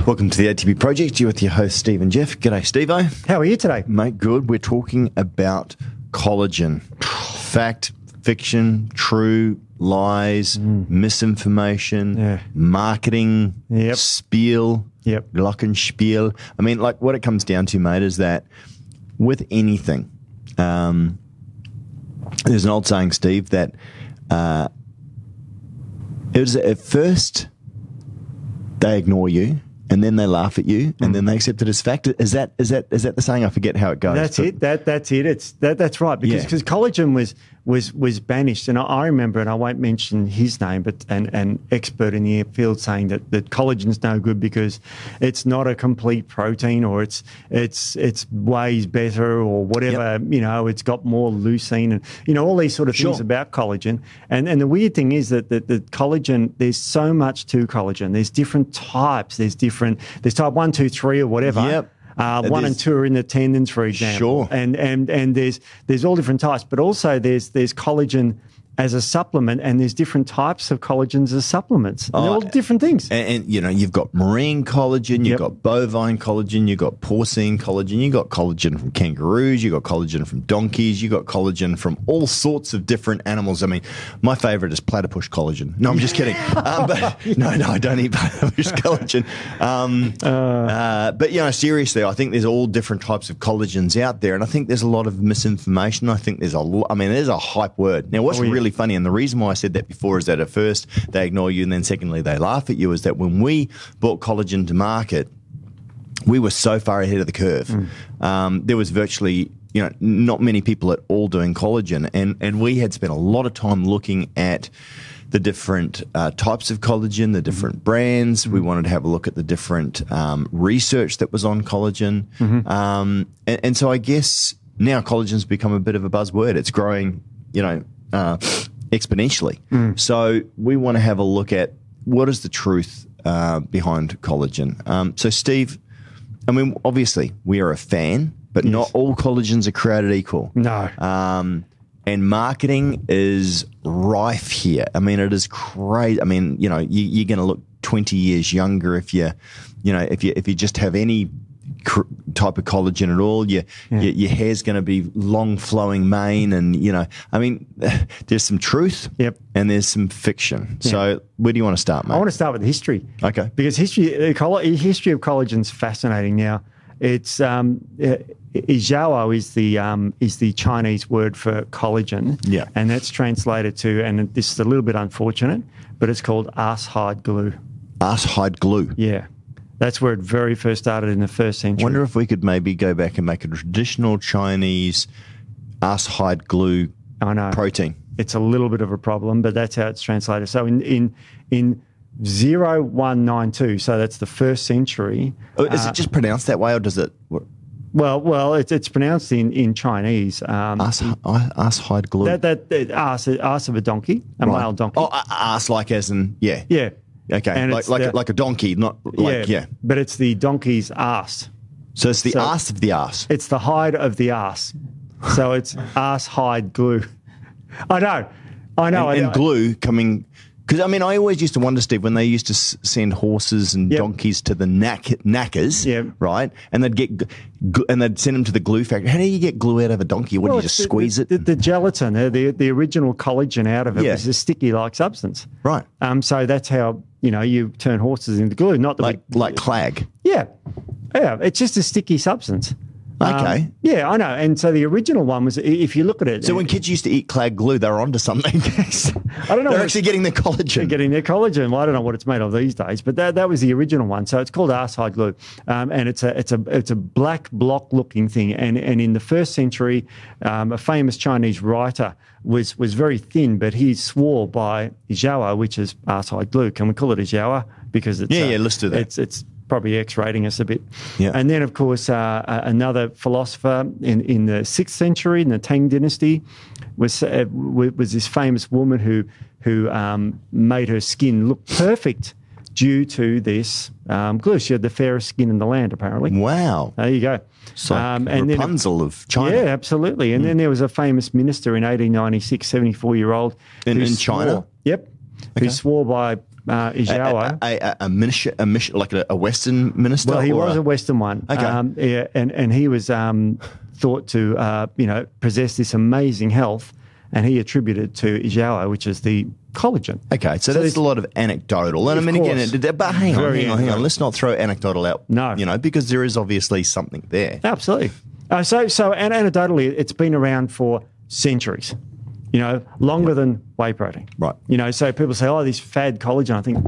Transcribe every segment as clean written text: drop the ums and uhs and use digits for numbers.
Welcome to the ATP Project. You're with your host, Steve and Jeff. G'day, Steve-o. How are you today? Mate, good. We're talking about collagen. Fact, fiction, true, lies, misinformation, marketing, spiel, glockenspiel. I mean, like, what it comes down to, mate, is that with anything, there's an old saying, Steve, that it was at first they ignore you, and then they laugh at you, and then they accept it as fact. Is that the saying? I forget how it goes. That's it. That's it. That's right. Because collagen was banished, and I remember, and I won't mention his name, but an expert in the field saying that collagen's no good because it's not a complete protein, or it's weighs better, or whatever. You know, it's got more leucine, and all these sort of things about collagen. And the weird thing is that the collagen, there's so much to collagen. There's different types. There's type 1, 2, 3, or whatever. One and two are in the tendons, for example. And there's all different types, but also there's collagen as a supplement, and there's different types of collagens as supplements. They're all different things. And you know, you've got marine collagen, you've got bovine collagen, you've got porcine collagen, you've got collagen from kangaroos, you've got collagen from donkeys, you've got collagen from all sorts of different animals. I mean, my favorite is platypus collagen. No, I'm just kidding. But no, I don't eat platypus collagen. But, you know, seriously, I think there's all different types of collagens out there, and I think there's a lot of misinformation. I think there's there's a hype word. Now, what's really funny, and the reason why I said that before is that at first they ignore you, and then secondly they laugh at you, is that when we brought collagen to market, we were so far ahead of the curve. There was virtually, you know, not many people at all doing collagen, and we had spent a lot of time looking at the different types of collagen, the different brands. We wanted to have a look at the different research that was on collagen. And so I guess now collagen's become a bit of a buzzword. It's growing, you know, exponentially. So we want to have a look at what is the truth behind collagen. So Steve, I mean, obviously we are a fan, but not all collagens are created equal. No. And marketing is rife here. I mean, it is crazy. I mean, you know, you're going to look 20 years younger if you just have any type of collagen at all. Your hair's going to be long flowing mane, and you know, I mean, there's some truth and there's some fiction. So where do you want to start, mate? I want to start with history. Okay. Because history of collagen is fascinating. Now, it's Izhao is the Chinese word for collagen. And that's translated to, and this is a little bit unfortunate, but it's called arsehide glue. Arsehide glue. Yeah. That's where it very first started in the first century. I wonder if we could maybe go back and make a traditional Chinese arsehide glue protein. It's a little bit of a problem, but that's how it's translated. So in 0192, so that's the first century. Is it just pronounced that way, or does it? Well, it's pronounced in Chinese. Arsehide glue. Arse of a donkey, a male donkey. Oh, arse like as in yeah. Okay, and like a donkey, not like But it's the donkey's arse. So it's the arse of the arse. It's the hide of the arse. So it's arsehide glue. I know. And glue coming, because I mean, I always used to wonder, Steve, when they used to send horses and donkeys to the knackers, right? And they'd send them to the glue factory. How do you get glue out of a donkey? What do you just squeeze it? The gelatin, the original collagen out of it was a sticky-like substance, right? So that's how you turn horses into glue, not like clag. Yeah. It's just a sticky substance. Okay. I know. And so the original one was, if you look at it. So when kids used to eat clag glue, they were onto something. I don't know. They're actually getting their collagen. They're getting their collagen. Well, I don't know what it's made of these days, but that was the original one. So it's called arsehide glue. And it's a black block looking thing. And in the first century, a famous Chinese writer was very thin, but he swore by Izhao, which is arsehide glue. Can we call it Izhao? Because it's let's do that. It's probably X-rating us a bit. Yeah. And then, of course, another philosopher in the 6th century, in the Tang dynasty, was this famous woman who made her skin look perfect due to this glue. She had the fairest skin in the land, apparently. Wow. There you go. So Rapunzel of China. Yeah, absolutely. And then there was a famous minister in 1896, 74-year-old. In China? Who swore by Ijawa. Like a Western minister? Well, he was a Western one. Okay. And he was thought to, possess this amazing health, and he attributed to Ijawa, which is the collagen. Okay, so there's a lot of anecdotal. And I mean, again, but hang on. Let's not throw anecdotal out. No. Because there is obviously something there. Absolutely. So anecdotally, it's been around for centuries. Longer than whey protein. Right. So people say, oh, this fad collagen. I think,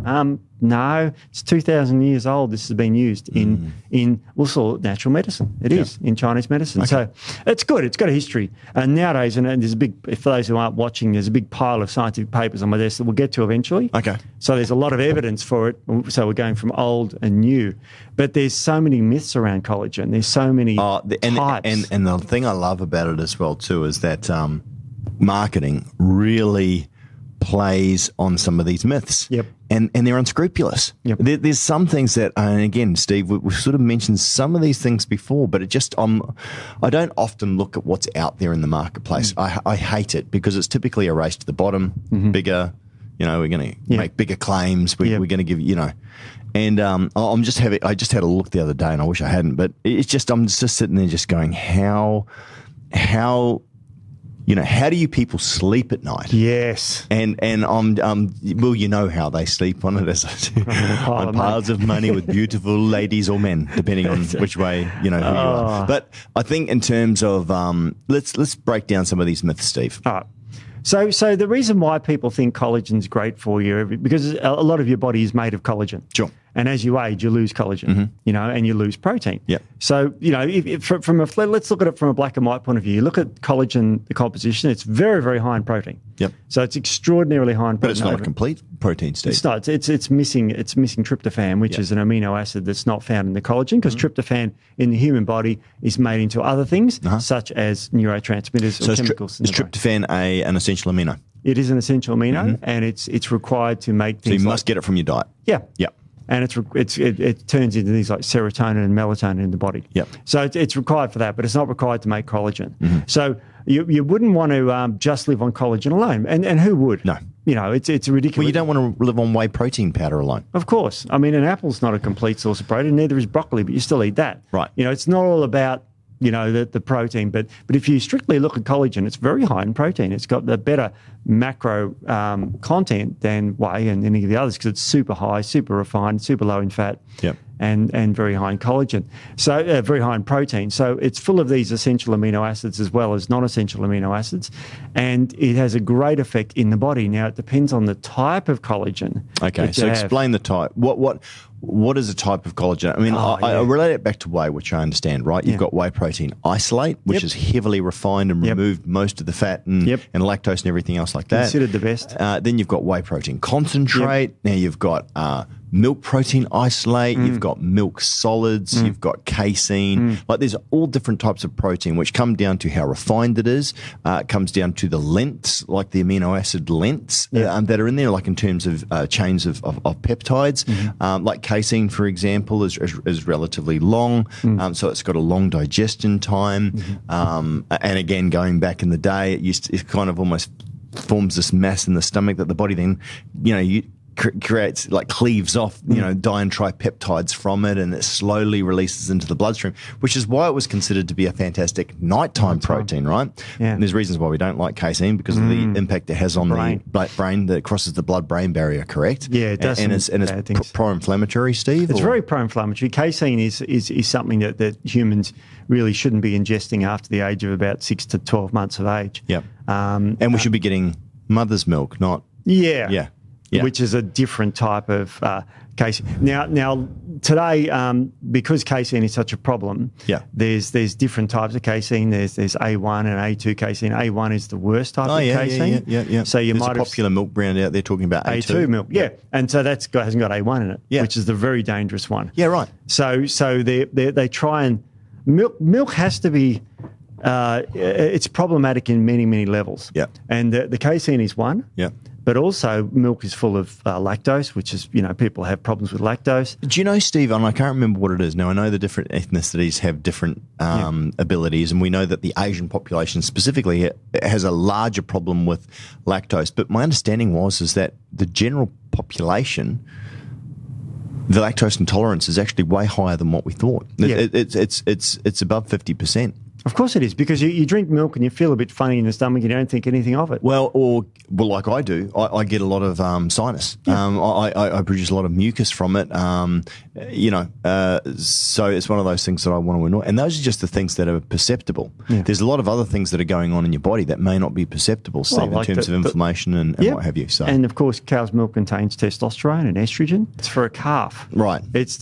no, it's 2,000 years old. This has been used in we'll call it natural medicine. It is in Chinese medicine. Okay. So it's good. It's got a history. And nowadays, and there's a big, for those who aren't watching, there's a big pile of scientific papers on my desk that we'll get to eventually. Okay. So there's a lot of evidence for it. So we're going from old and new. But there's so many myths around collagen. There's so many types. And the thing I love about it as well, too, is that marketing really plays on some of these myths. Yep. And they're unscrupulous. Yep. There's some things that, and again, Steve, we've sort of mentioned some of these things before, but it just, I don't often look at what's out there in the marketplace. I hate it because it's typically a race to the bottom, bigger, we're going to make bigger claims. We're going to give, and I just had a look the other day, and I wish I hadn't, but it's just, I'm just sitting there just going, how how do you people sleep at night? Yes. And well, how they sleep on it as on piles of money with beautiful ladies or men, depending on which way, who you are. But I think in terms of, let's break down some of these myths, Steve. All right. So the reason why people think collagen's great for you, because a lot of your body is made of collagen. Sure. And as you age, you lose collagen, and you lose protein. Yeah. So, let's look at it from a black and white point of view. You look at collagen, the composition, it's very, very high in protein. Yep. So it's extraordinarily high in protein. But it's not a complete protein, Steve. It's not. It's missing tryptophan, which is an amino acid that's not found in the collagen, because tryptophan in the human body is made into other things, such as neurotransmitters or chemicals. Is tryptophan an essential amino? It is an essential amino, and it's required to make things. So you must get it from your diet. Yeah. Yeah. And it turns into things like serotonin and melatonin in the body. Yep. So it's required for that, but it's not required to make collagen. So you wouldn't want to just live on collagen alone. And who would? No. It's ridiculous. Well, you don't want to live on whey protein powder alone. Of course. I mean, an apple's not a complete source of protein, neither is broccoli, but you still eat that. Right. It's not all about the protein. But if you strictly look at collagen, it's very high in protein. It's got the better macro content than whey and any of the others, because it's super high, super refined, super low in fat. Yep. And very high in collagen, so very high in protein. So it's full of these essential amino acids as well as non-essential amino acids, and it has a great effect in the body. Now, it depends on the type of collagen. Okay, so explain the type. What is a type of collagen? I mean, I relate it back to whey, which I understand, right? You've got whey protein isolate, which is heavily refined and removed most of the fat and lactose and everything else like that. Considered the best. Then you've got whey protein concentrate. Now you've got milk protein isolate. You've got milk solids. You've got casein. Like, there's all different types of protein, which come down to how refined it is. It comes down to the lengths, like the amino acid lengths that are in there, like in terms of chains of peptides. Like casein, for example, is relatively long, so it's got a long digestion time. And again, going back in the day, it kind of almost forms this mass in the stomach that the body then, creates, like, cleaves off, diantripeptides from it, and it slowly releases into the bloodstream, which is why it was considered to be a fantastic nighttime protein, right? Yeah. And there's reasons why we don't like casein, because of the impact it has on the brain that crosses the blood-brain barrier, correct? Yeah, it does. And it's pro-inflammatory, Steve? It's very pro-inflammatory. Casein is something that humans really shouldn't be ingesting after the age of about 6 to 12 months of age. Yeah. And we should be getting mother's milk, not... Yeah. Which is a different type of casein. Now today, because casein is such a problem, there's different types of casein. There's A1 and A2 casein. A1 is the worst type of casein. Yeah. So there's a popular milk brand out there talking about A2 milk. Yeah. And so hasn't got A1 in it, which is the very dangerous one. Yeah, right. So they try and milk has to be. It's problematic in many, many levels. Yeah. And the casein is one. Yeah. But also, milk is full of lactose, which is, people have problems with lactose. Do you know, Steve, and I can't remember what it is. Now, I know the different ethnicities have different abilities, and we know that the Asian population specifically has a larger problem with lactose. But my understanding is that the general population, the lactose intolerance is actually way higher than what we thought. It's above 50%. Of course it is, because you drink milk and you feel a bit funny in the stomach. You don't think anything of it. Well, like I do, I get a lot of sinus. I produce a lot of mucus from it. So it's one of those things that I want to avoid. And those are just the things that are perceptible. Yeah. There's a lot of other things that are going on in your body that may not be perceptible, Steve, in terms of inflammation and what have you. So, and of course, cow's milk contains testosterone and estrogen. It's for a calf. Right. It's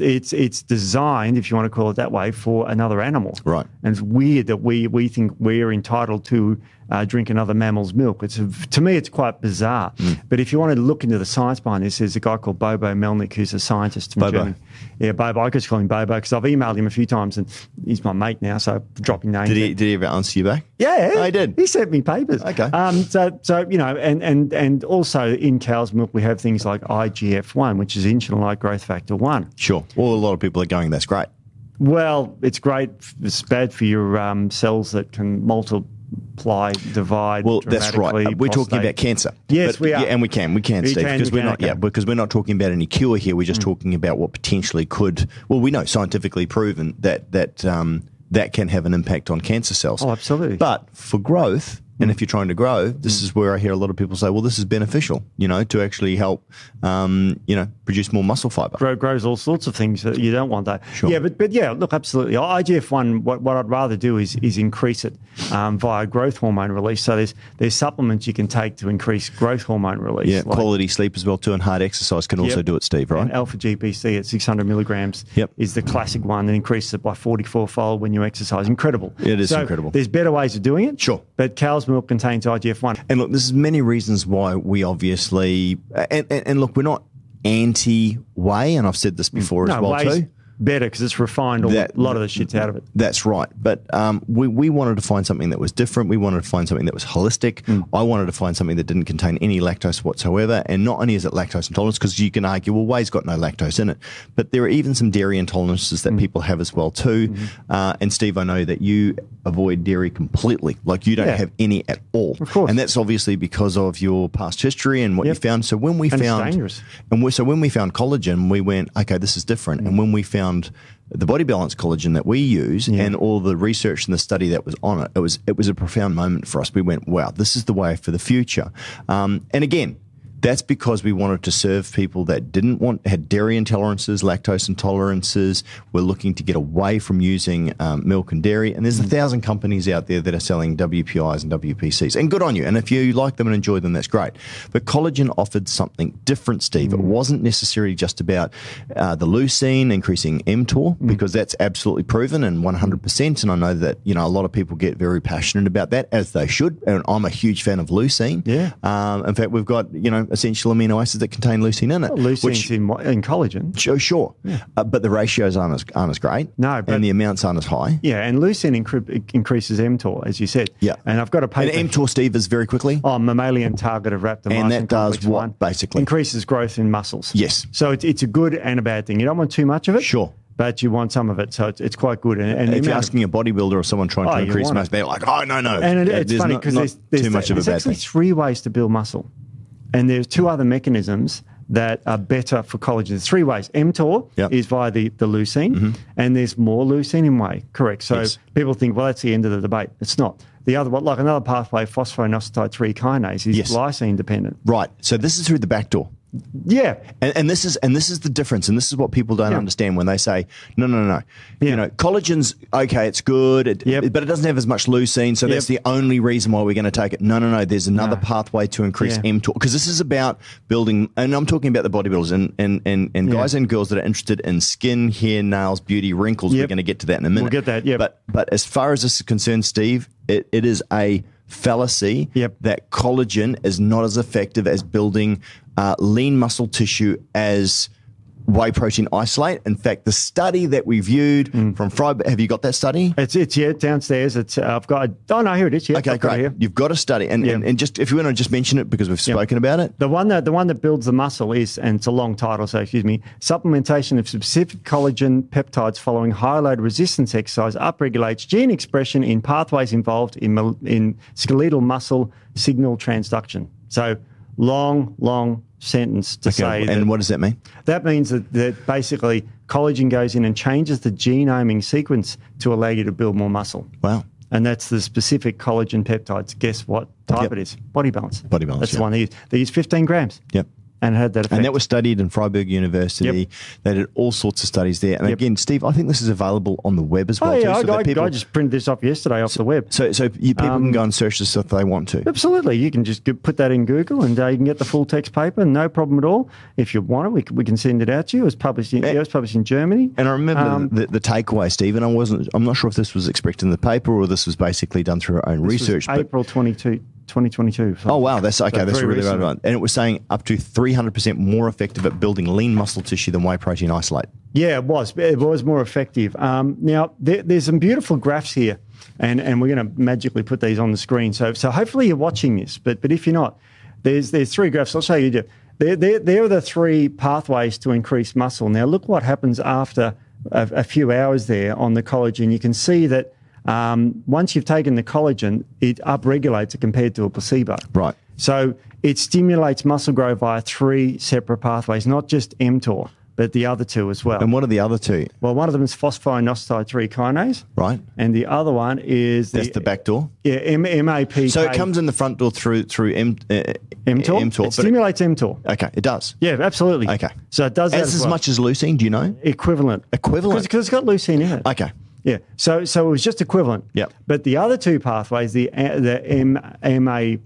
designed, if you want to call it that way, for another animal. Right. And it's weird that we think we're entitled to drink another mammal's milk. To me, it's quite bizarre. But if you want to look into the science behind this, there's a guy called Bobo Melnick, who's a scientist from Germany. Yeah, Bobo. I just call him Bobo because I've emailed him a few times, and he's my mate now, so dropping names. Did he ever answer you back? Yeah, I did. He sent me papers. Okay. So and also in cow's milk we have things like IGF-1, which is insulin-like growth factor 1. Sure. Well, a lot of people are going, that's great. Well, it's great. It's bad for your cells that can multiply, divide. Well, that's right. We're talking about cancer. Yes, we are. Yeah, and we can, Steve, because we're not talking about any cure here. We're just talking about what potentially could. Well, we know scientifically proven that can have an impact on cancer cells. Oh, absolutely. But for growth. And if you're trying to grow, this is where I hear a lot of people say, well, this is beneficial, to actually help, produce more muscle fiber. Grows all sorts of things that you don't want that. Sure. Yeah, but yeah, look, absolutely. IGF-1, what I'd rather do is increase it via growth hormone release. So there's supplements you can take to increase growth hormone release. Yeah, quality sleep as well too, and hard exercise can also do it, Steve, right? And alpha-GPC at 600 milligrams is the classic one that increases it by 44-fold when you exercise. Incredible. It is incredible. There's better ways of doing it. Sure. But cow's milk contains IGF-1. And look, there's many reasons why we obviously, and look, we're not anti-whey, and I've said this before as well too. Better because it's refined. A lot of the shit's out of it. That's right. But we wanted to find something that was different. We wanted to find something that was holistic. I wanted to find something that didn't contain any lactose whatsoever. And not only is it lactose intolerance, because you can argue, well, whey's got no lactose in it. But there are even some dairy intolerances that people have as well too. And Steve, I know that you avoid dairy completely. Like you don't have any at all. Of course. And that's obviously because of your past history and what you found. So when we found, it's dangerous. So when we found collagen, we went, okay, this is different. And when we found the body balance collagen that we use and all the research and the study that was on it, it was a profound moment for us. We went, wow, this is the way for the future. And again, that's because we wanted to serve people that had dairy intolerances, lactose intolerances. We're looking to get away from using milk and dairy. And there's 1,000 companies out there that are selling WPIs and WPCs. And good on you. And if you like them and enjoy them, that's great. But collagen offered something different, Steve. It wasn't necessarily just about the leucine increasing mTOR, because that's absolutely proven and 100%. And I know that, a lot of people get very passionate about that, as they should. And I'm a huge fan of leucine. Yeah. In fact, we've got, essential amino acids that contain leucine in it. Well, leucine's in collagen. Sure. Yeah. But the ratios aren't as great. No. And the amounts aren't as high. Yeah, and leucine increases mTOR, as you said. Yeah. And I've got a paper. And mTOR, Steve, is very quickly? Mammalian target of rapamycin. And that does what, basically? Increases growth in muscles. Yes. So it's a good and a bad thing. You don't want too much of it. Sure. But you want some of it, so it's quite good. And if you're asking a bodybuilder or someone trying to increase mass, they're like, oh, no. And it's funny because there's too much of a bad thing. There's actually 3 ways to build muscle. And there's 2 other mechanisms that are better for collagen. There's 3 ways. mTOR is via the leucine, and there's more leucine in whey. Correct. So people think, well, that's the end of the debate. It's not. The other one, like another pathway, phosphonosietide 3 kinase, is glycine dependent. Right. So this is through the back door. Yeah, and this is the difference, and this is what people don't understand when they say no. Collagen's okay, it's good, but it doesn't have as much leucine, so that's the only reason why we're going to take it. No. There's another pathway to increase mTOR, because this is about building, and I'm talking about the bodybuilders and guys and girls that are interested in skin, hair, nails, beauty, wrinkles. We're going to get to that in a minute. We'll get that. Yeah, but as far as this is concerned, Steve, it is a fallacy that collagen is not as effective as building lean muscle tissue as whey protein isolate. In fact, the study that we viewed from Friday, have you got that study? It's downstairs. I've got. Oh no, here it is. Yeah, okay, great. You've got a study, and just if you want to just mention it because we've spoken about it. The one that builds the muscle is, and it's a long title, so excuse me. Supplementation of specific collagen peptides following high load resistance exercise upregulates gene expression in pathways involved in skeletal muscle signal transduction. So long sentence to say. And what does that mean? That means that basically collagen goes in and changes the genoming sequence to allow you to build more muscle. Wow. And that's the specific collagen peptides. Guess what type it is? Body Balance. Body Balance. That's the one they use. They use 15 grams. Yep. And it had that effect. And that was studied in Freiburg University. Yep. They did all sorts of studies there. And again, Steve, I think this is available on the web as well. Oh, yeah, too, I just printed this off yesterday off the web. So people can go and search this if they want to. Absolutely. You can just put that in Google and you can get the full text paper, no problem at all. If you want it, we can send it out to you. It was published in Germany. And I remember the takeaway, Steve, and I'm not sure if this was expressed in the paper or this was basically done through our own research. April 2022. Oh, wow. That's okay. That's really right. And it was saying up to 300% more effective at building lean muscle tissue than whey protein isolate. Yeah, it was. It was more effective. Now, there's some beautiful graphs here, and we're going to magically put these on the screen. So hopefully you're watching this, but if you're not, there's three graphs. I'll show you. There are the three pathways to increase muscle. Now, look what happens after a few hours there on the collagen. You can see that once you've taken the collagen, it upregulates it compared to a placebo. Right. So it stimulates muscle growth via three separate pathways, not just mTOR, but the other two as well. And what are the other two? Well, one of them is phosphoinositide 3 kinase. Right. And the other one is That's the back door? Yeah, MAPK. So it comes in the front door through mTOR? It stimulates mTOR. Okay, it does? Yeah, absolutely. Okay. So it does that as much as leucine, do you know? Equivalent. Equivalent? Because it's got leucine in it. Okay. Yeah, so it was just equivalent. Yep. But the other two pathways, the MAPK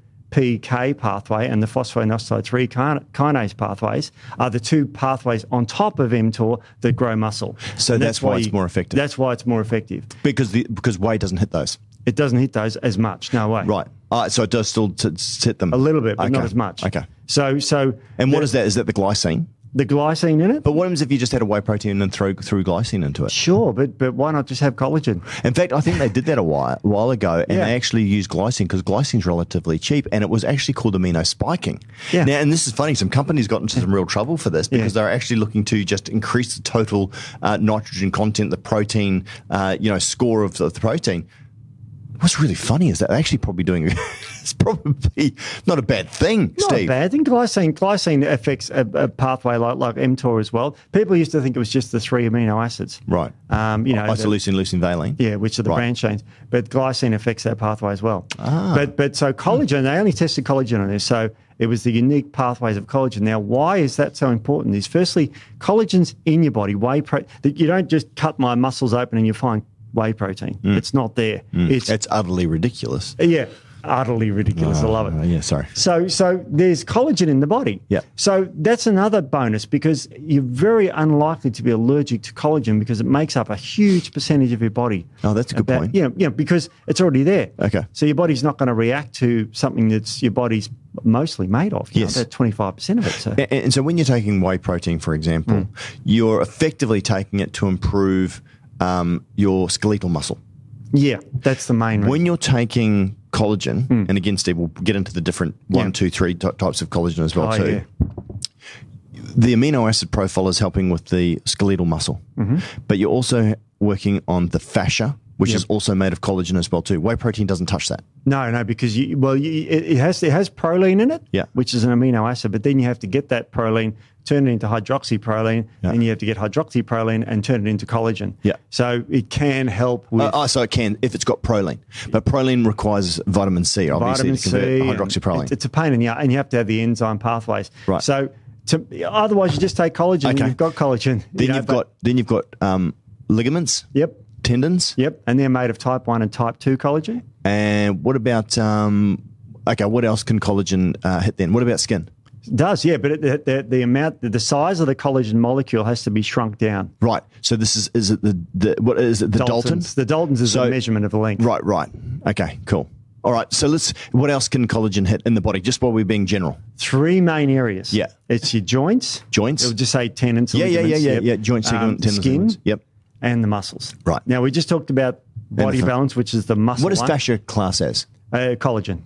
pathway and the phosphoinositide 3 kinase pathways, are the two pathways on top of mTOR that grow muscle. So that's why it's more effective. That's why it's more effective. Because whey doesn't hit those. It doesn't hit those as much. No way. Right. So it does still hit them a little bit, but not as much. Okay. So and what is that? Is that the glycine? The glycine in it? But what happens if you just had a whey protein and threw glycine into it? Sure, but why not just have collagen? In fact, I think they did that a while ago, and they actually used glycine because glycine's relatively cheap, and it was actually called amino spiking. Yeah. Now, and this is funny, some companies got into some real trouble for this because they're actually looking to just increase the total nitrogen content, the protein, score of the protein. What's really funny is that they're actually probably doing it's probably not a bad thing, Steve. Not a bad thing. Glycine affects a pathway like mTOR as well. People used to think it was just the 3 amino acids. Right. Isoleucine, leucine, valine. Yeah, which are the branch chains. But glycine affects that pathway as well. But so collagen, they only tested collagen on this. So it was the unique pathways of collagen. Now, why is that so important? Is firstly, collagen's in your body. You don't just cut my muscles open and you find whey protein. It's not there. It's utterly ridiculous. Yeah, utterly ridiculous. I love it. Yeah, sorry. So there's collagen in the body. Yeah. So that's another bonus because you're very unlikely to be allergic to collagen because it makes up a huge percentage of your body. Oh, that's a good point. Yeah, because it's already there. Okay. So your body's not going to react to something that's your body's mostly made of. Yes. About 25% of it. So. And so when you're taking whey protein, for example, you're effectively taking it to improve your skeletal muscle. Yeah, that's the main reason. When you're taking collagen, and again, Steve, we'll get into the different 1, 2, 3 types of collagen as well too. Yeah. The amino acid profile is helping with the skeletal muscle, but you're also working on the fascia, which is also made of collagen as well too. Whey protein doesn't touch that. No, because it has proline in it, which is an amino acid, but then you have to get that proline, turn it into hydroxyproline, and you have to get hydroxyproline and turn it into collagen. Yeah. So it can help with... so it can if it's got proline. But proline requires vitamin C, obviously, to convert hydroxyproline. It's a pain in the and you have to have the enzyme pathways. Right. So otherwise you just take collagen and you've got collagen. Then you've got ligaments. Yep. Tendons. Yep. And they're made of type 1 and type 2 collagen. And what about... what else can collagen hit then? What about skin? It does, yeah, but the size of the collagen molecule has to be shrunk down. Right. So this is it what is it? The Daltons? The Daltons is a measurement of the length. Right. Okay, cool. All right. So what else can collagen hit in the body? Just while we're being general. 3 main areas. Yeah. It's your joints. Joints. It'll just say tendons. Yeah. Joints, tendons, skin. Yep. And the muscles. Right. Now we just talked about body balance, which is the muscle. What does fascia class as? Collagen.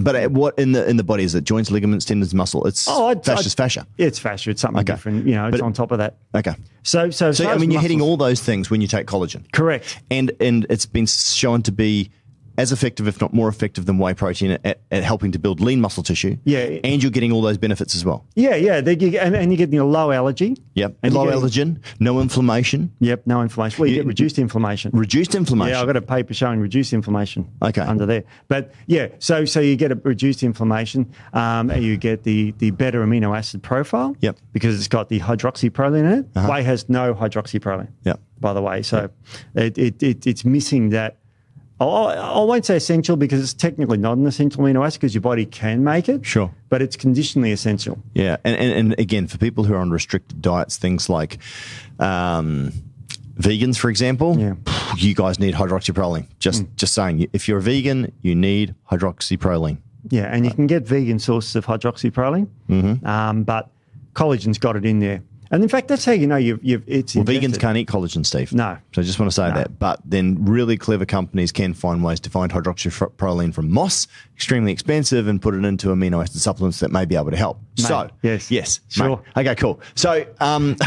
But what in the body is it? Joints, ligaments, tendons, muscle. It's fascia. It's fascia. It's something different. It's on top of that. Okay. So you're hitting all those things when you take collagen. Correct. And it's been shown to be as effective, if not more effective, than whey protein at helping to build lean muscle tissue. Yeah. And you're getting all those benefits as well. Yeah. And you're getting a low allergy. Yep. And low allergen, no inflammation. Yep, no inflammation. Well, you get reduced inflammation. Reduced inflammation. Yeah, I've got a paper showing reduced inflammation under there. But yeah, so you get a reduced inflammation, and you get the better amino acid profile. Yep. Because it's got the hydroxyproline in it. Whey has no hydroxyproline. Yep. By the way, so it's missing that. I won't say essential because it's technically not an essential amino acid because your body can make it. Sure. But it's conditionally essential. Yeah. And again, for people who are on restricted diets, things like vegans, for example, you guys need hydroxyproline. Just saying, if you're a vegan, you need hydroxyproline. Yeah, and you can get vegan sources of hydroxyproline, but collagen's got it in there. And in fact, that's how you know it's Well, vegans can't eat collagen, Steve. No. So I just want to say that. But then really clever companies can find ways to find hydroxyproline from moss, extremely expensive, and put it into amino acid supplements that may be able to help. Mate, so, yes, sure. Mate. Okay, cool. So, in terms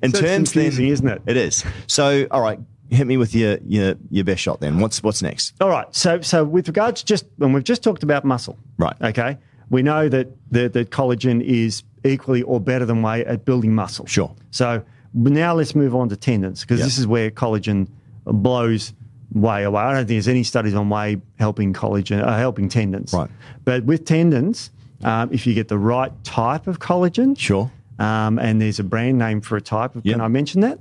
it's confusing, then, isn't it? It is. So, all right, hit me with your best shot then. What's next? All right. So with regards when we've just talked about muscle. Right. Okay. We know that collagen is equally or better than whey at building muscle. Sure. So now let's move on to tendons because this is where collagen blows whey away. I don't think there's any studies on whey helping helping tendons. Right. But with tendons, if you get the right type of collagen, Sure. And there's a brand name for a type of. Can I mention that?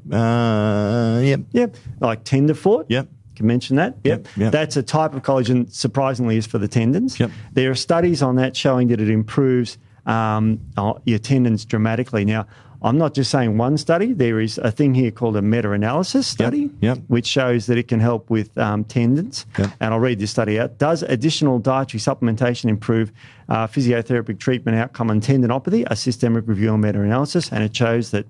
Yep. Yep. Like tenderfoot. Yep. Can mention that? Yep. That's a type of collagen, surprisingly, is for the tendons. Yep. There are studies on that showing that it improves your tendons dramatically. Now, I'm not just saying one study. There is a thing here called a meta-analysis study, which shows that it can help with tendons. Yep. And I'll read this study out. Does additional dietary supplementation improve physiotherapeutic treatment outcome on tendinopathy? A systemic review and meta-analysis. And it shows that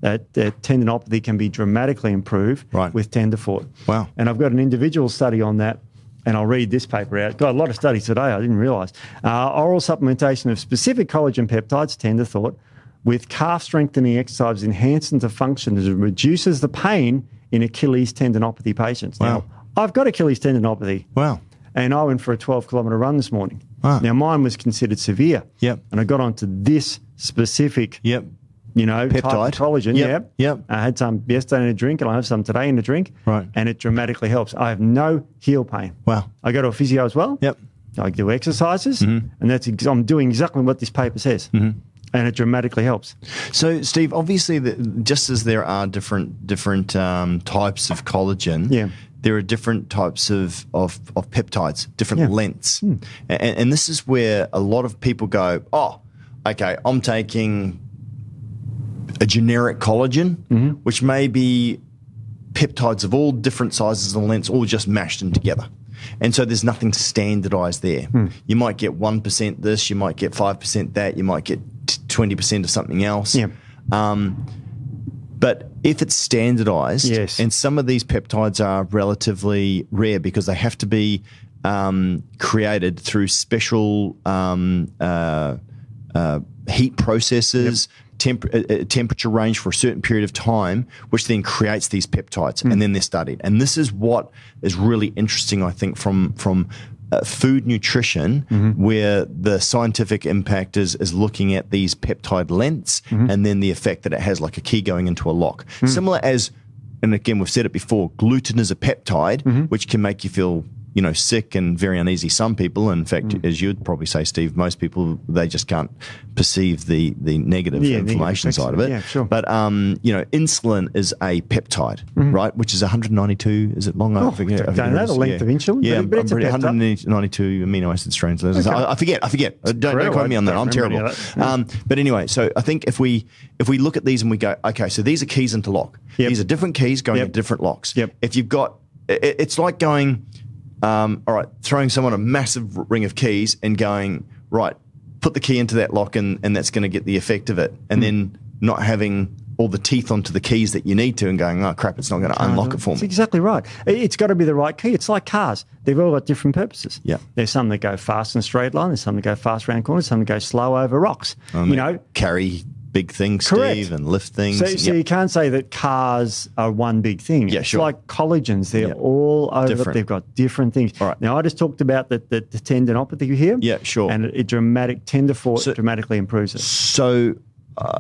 tendinopathy can be dramatically improved with tenderfoot. Wow. And I've got an individual study on that, and I'll read this paper out. Got a lot of studies today, I didn't realise. Oral supplementation of specific collagen peptides, tenderfoot, with calf strengthening exercise enhances the function as it reduces the pain in Achilles tendinopathy patients. Wow. Now, I've got Achilles tendinopathy. Wow. And I went for a 12-kilometre run this morning. Wow. Now, mine was considered severe. Yep. And I got onto this specific peptide. type of collagen. Yep. I had some yesterday in a drink, and I have some today in a drink. Right. And it dramatically helps. I have no heel pain. Wow. I go to a physio as well. Yep. I do exercises, and I'm doing exactly what this paper says. And it dramatically helps. So, Steve, obviously, just as there are different types of collagen, there are different types of peptides, different lengths. And this is where a lot of people go, oh, okay, I'm taking a generic collagen, which may be peptides of all different sizes and lengths, all just mashed in together. And so there's nothing standardized there. You might get 1% this, you might get 5% that, you might get 20% of something else. But if it's standardized, and some of these peptides are relatively rare because they have to be created through special heat processes, temperature range for a certain period of time, which then creates these peptides, and then they're studied. And this is what is really interesting, I think, from food nutrition, where the scientific impact is looking at these peptide lengths and then the effect that it has, like a key going into a lock. Similar as, and again, we've said it before, gluten is a peptide, which can make you feel sick and very uneasy. Some people, in fact, as you'd probably say, Steve, most people, they just can't perceive the negative inflammation side of it. Yeah, sure. But, insulin is a peptide, right? Which is 192, is it long? I forget. I don't know the length of insulin. Yeah, but it's 192 amino acid strands. Okay. I forget. Don't quote me on that. I'm terrible. But anyway, so I think if we look at these and we go, okay, so these are keys into lock. These are different keys going into different locks. If you've got, it's like going, all right, throwing someone a massive ring of keys and going, right, put the key into that lock and that's going to get the effect of it. And then not having all the teeth onto the keys that you need to and going, oh, crap, it's not going to unlock it for me. That's exactly right. It's got to be the right key. It's like cars. They've all got different purposes. There's some that go fast in a straight line. There's some that go fast around corners. Some that go slow over rocks. Carry big thing, Correct. Steve, and lift things. So you can't say that cars are one big thing. Yeah, it's sure. like collagens. They're all over. Different. They've got different things. All right. Now, I just talked about the tendinopathy here. Yeah, sure. And dramatically improves it. So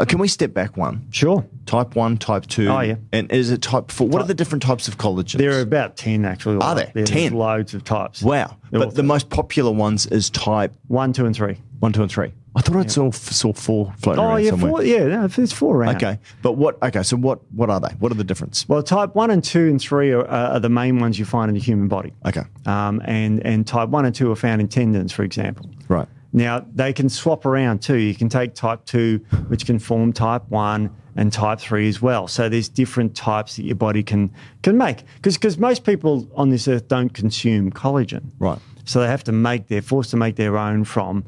can we step back one? Sure. Type 1, type 2. Oh, yeah. And is it type 4? What are the different types of collagens? There are about 10, actually. Are there? There's 10? loads of types. Wow. But the most popular ones is type 1, 2, and 3. 1, 2, and 3. I thought I saw 4 floating around somewhere. 4. Yeah, no, there's 4 around. Okay. But so what are they? What are the difference? Well, type 1 and 2 and 3 are the main ones you find in the human body. Okay. And type 1 and 2 are found in tendons, for example. Right. Now, they can swap around too. You can take type 2, which can form type 1, and type 3 as well. So there's different types that your body can make. Because most people on this earth don't consume collagen. Right. So they're forced to make their own from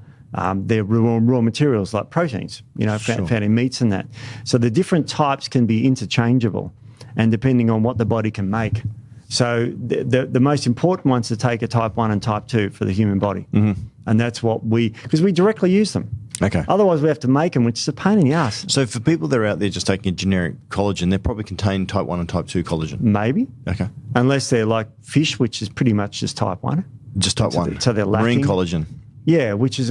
their raw materials like proteins, found in meats and that. So the different types can be interchangeable, and depending on what the body can make. So the most important ones to take are type 1 and type 2 for the human body. Mm-hmm. And that's because we directly use them. Okay. Otherwise, we have to make them, which is a pain in the ass. So for people that are out there just taking a generic collagen, they probably contain type 1 and type 2 collagen. Maybe. Okay. Unless they're like fish, which is pretty much just type 1. Just type 1. So they're lacking. Marine collagen. Yeah, which is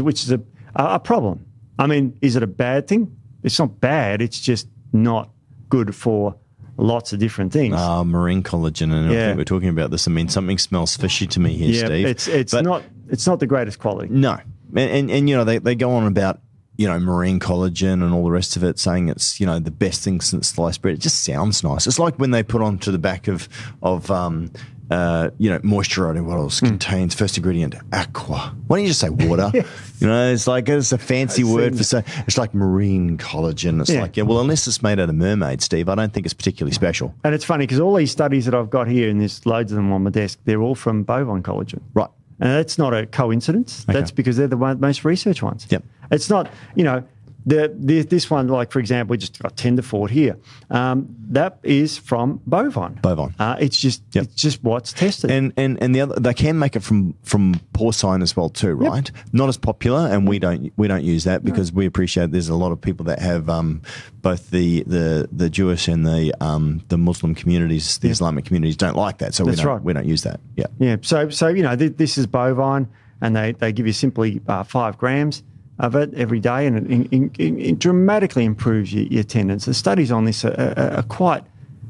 a problem. I mean, is it a bad thing? It's not bad. It's just not good for lots of different things. Marine collagen, and I think we're talking about this. I mean, something smells fishy to me here, Steve. It's not the greatest quality. No, and they go on about marine collagen and all the rest of it, saying it's the best thing since sliced bread. It just sounds nice. It's like when they put onto the back of moisturizer bottles contains first ingredient aqua. Why don't you just say water? It's like it's a fancy word for it's like marine collagen. It's like unless it's made out of mermaid, Steve, I don't think it's particularly special. And it's funny because all these studies that I've got here, and there's loads of them on my desk, they're all from bovine collagen. Right. And that's not a coincidence. Okay. That's because they're the most researched ones. Yep. It's not, this one, like, for example, we just got tenderfort here. That is from bovine. It's just what's tested. And the other, they can make it from porcine as well too, right? Yep. Not as popular, and we don't use that because we appreciate there's a lot of people that have both the Jewish and the Muslim communities, the Islamic communities don't like that, so we don't use that. Yeah. Yeah. So this is bovine, and they give you simply 5 grams of it every day, and it dramatically improves your tendons. The studies on this are quite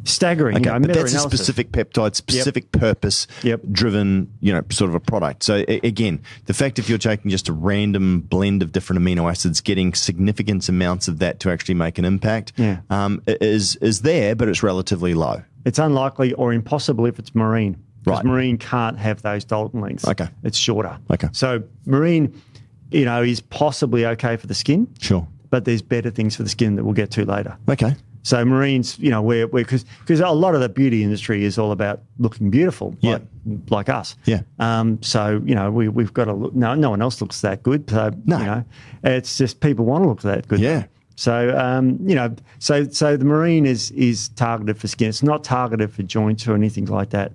staggering. Okay, but that's a specific peptide, specific purpose driven, sort of a product. So again, the fact if you're taking just a random blend of different amino acids, getting significant amounts of that to actually make an impact is there, but it's relatively low. It's unlikely or impossible if it's marine. Because Right. marine can't have those Dalton lengths. Okay. It's shorter. Okay. So marine, is possibly okay for the skin. Sure. But there's better things for the skin that we'll get to later. Okay. So marines, because a lot of the beauty industry is all about looking beautiful, like us. Yeah. So we've got to look. No one else looks that good. So it's just people want to look that good. Yeah. So so the marine is targeted for skin. It's not targeted for joints or anything like that.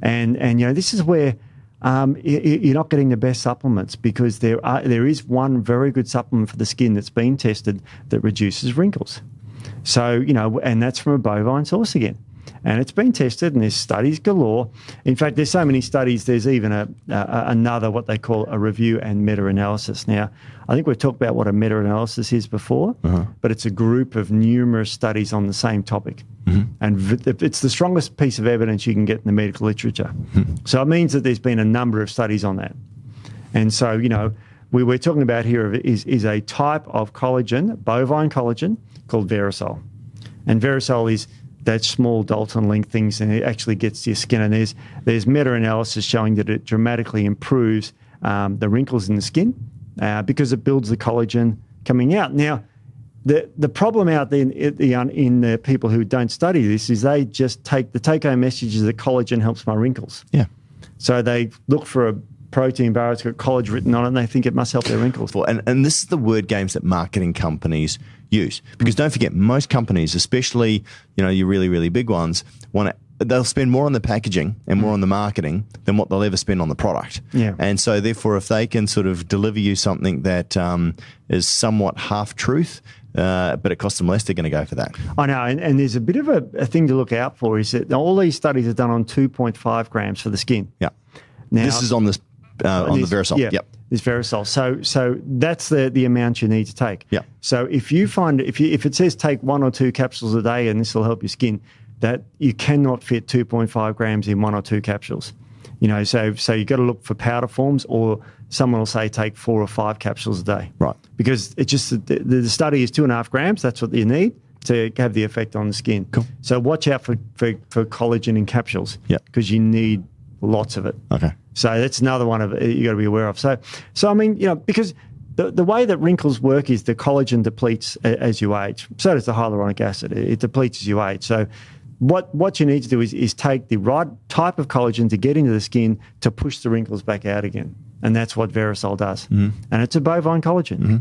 And this is where you're not getting the best supplements, because there is one very good supplement for the skin that's been tested that reduces wrinkles. So, and that's from a bovine source again. And it's been tested, and there's studies galore. In fact, there's so many studies, there's even another, what they call a review and meta-analysis. Now, I think we've talked about what a meta-analysis is before, but it's a group of numerous studies on the same topic. Mm-hmm. And it's the strongest piece of evidence you can get in the medical literature. Mm-hmm. So it means that there's been a number of studies on that. And so, we're talking about here is a type of collagen, bovine collagen, called Verisol. And Verisol is that small Dalton length things, and it actually gets to your skin. And there's meta-analysis showing that it dramatically improves the wrinkles in the skin because it builds the collagen coming out. Now, the problem out there in the people who don't study this is they just the take-home message is that collagen helps my wrinkles. Yeah. So they look for a protein bar, it's got collage written on it, and they think it must help their wrinkles. And this is the word games that marketing companies use. Because don't forget, most companies, especially your really, really big ones, they'll spend more on the packaging and more on the marketing than what they'll ever spend on the product. Yeah. And so therefore, if they can sort of deliver you something that is somewhat half truth, but it costs them less, they're going to go for that. I know, and there's a bit of a thing to look out for is that all these studies are done on 2.5 grams for the skin. Yeah. Now, this is on the Verisol. Yeah, yep. This Verisol. So that's the amount you need to take. Yeah. So if you find if it says take 1 or 2 capsules a day and this will help your skin, that you cannot fit 2.5 grams in 1 or 2 capsules. So you got to look for powder forms, or someone will say take 4 or 5 capsules a day. Right. Because it's just the study is 2.5 grams. That's what you need to have the effect on the skin. Cool. So watch out for collagen in capsules. Yeah. Because you need lots of it. Okay. So that's another one of it you got to be aware of. So I mean, because the way that wrinkles work is the collagen depletes as you age. So does the hyaluronic acid. It depletes as you age. So what you need to do is take the right type of collagen to get into the skin to push the wrinkles back out again. And that's what Verisol does. Mm-hmm. And it's a bovine collagen. Mm-hmm.